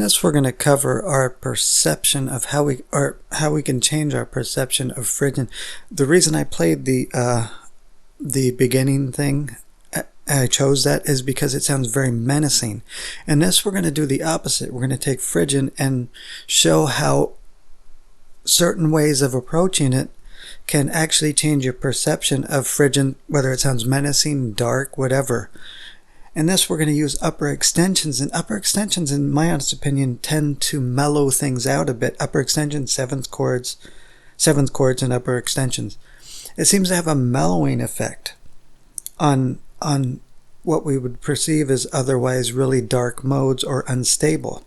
this we're going to cover our perception of how we can change our perception of Phrygian. The reason I played the beginning thing, I chose that, is because it sounds very menacing. And this we're going to do the opposite. We're going to take Phrygian and show how certain ways of approaching it can actually change your perception of Phrygian, whether it sounds menacing, dark, whatever. And this we're going to use upper extensions, and upper extensions, in my honest opinion, tend to mellow things out a bit. Upper extensions, seventh chords and upper extensions. It seems to have a mellowing effect on what we would perceive as otherwise really dark modes or unstable.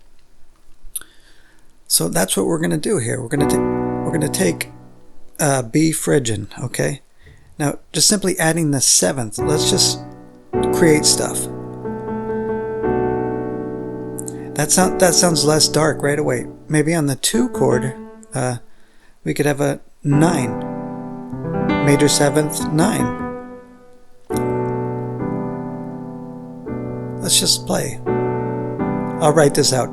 So that's what we're going to do here. We're going to take B Phrygian, okay? Now, just simply adding the seventh, let's just create stuff. That sounds less dark right away. Maybe on the 2 chord, we could have a 9. Major 7th, 9. Let's just play. I'll write this out.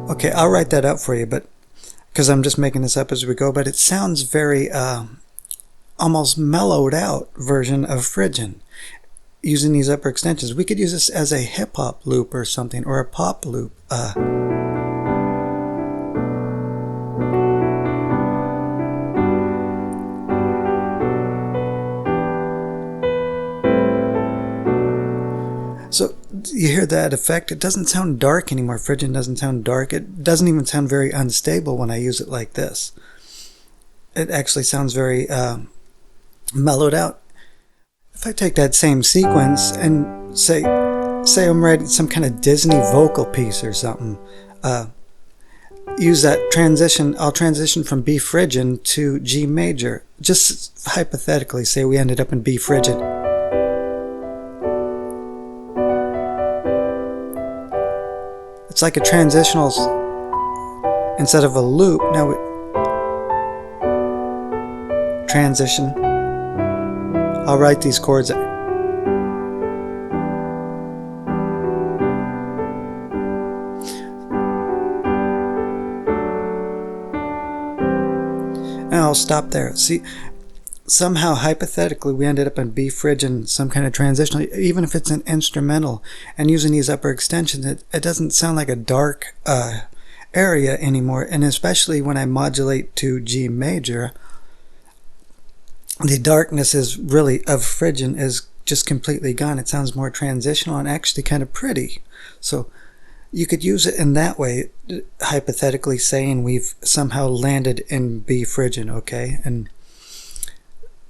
Okay, I'll write that out for you, but because I'm just making this up as we go, but it sounds very almost mellowed out version of Phrygian using these upper extensions. We could use this as a hip-hop loop or something, or a pop loop. So you hear that effect? It doesn't sound dark anymore. Phrygian doesn't sound dark. It doesn't even sound very unstable when I use it like this. It actually sounds very mellowed out. If I take that same sequence and say I'm writing some kind of Disney vocal piece or something, use that transition. I'll transition from B Phrygian to G major. Just hypothetically, say we ended up in B Phrygian. It's like a transitional instead of a loop. Now transition. I'll write these chords. And I'll stop there. See, somehow hypothetically we ended up in B Phrygian, some kind of transitional, even if it's an instrumental, and using these upper extensions, it doesn't sound like a dark area anymore. And especially when I modulate to G major, the darkness is really of Phrygian is just completely gone. It sounds more transitional and actually kind of pretty. So you could use it in that way, hypothetically saying we've somehow landed in B Phrygian, okay? And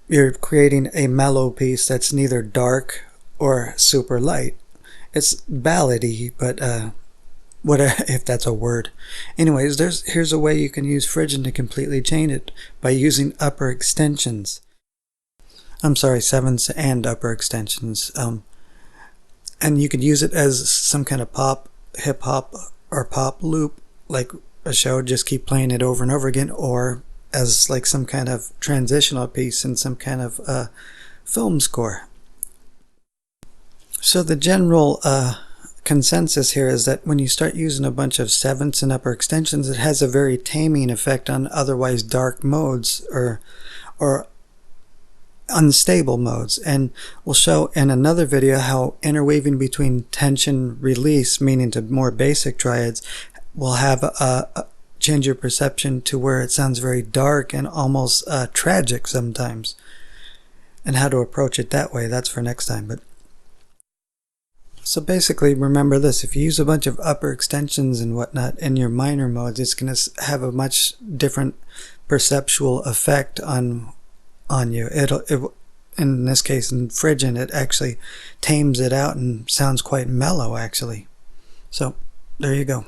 you're creating a mellow piece that's neither dark or super light. It's ballady, but whatever, if that's a word. Anyways, here's a way you can use Phrygian to completely change it by using upper extensions. I'm sorry, sevenths and upper extensions. And you could use it as some kind of pop, hip hop, or pop loop, like a show. Just keep playing it over and over again, or as like some kind of transitional piece in some kind of film score. So the general consensus here is that when you start using a bunch of sevenths and upper extensions, it has a very taming effect on otherwise dark modes or unstable modes. And we'll show in another video how interweaving between tension release, meaning to more basic triads, will have change your perception to where it sounds very dark and almost tragic sometimes. And how to approach it that way, that's for next time. But so basically, remember this: if you use a bunch of upper extensions and whatnot in your minor modes, it's going to have a much different perceptual effect on you. It in this case, in Phrygian, it actually tames it out and sounds quite mellow, actually. So there you go.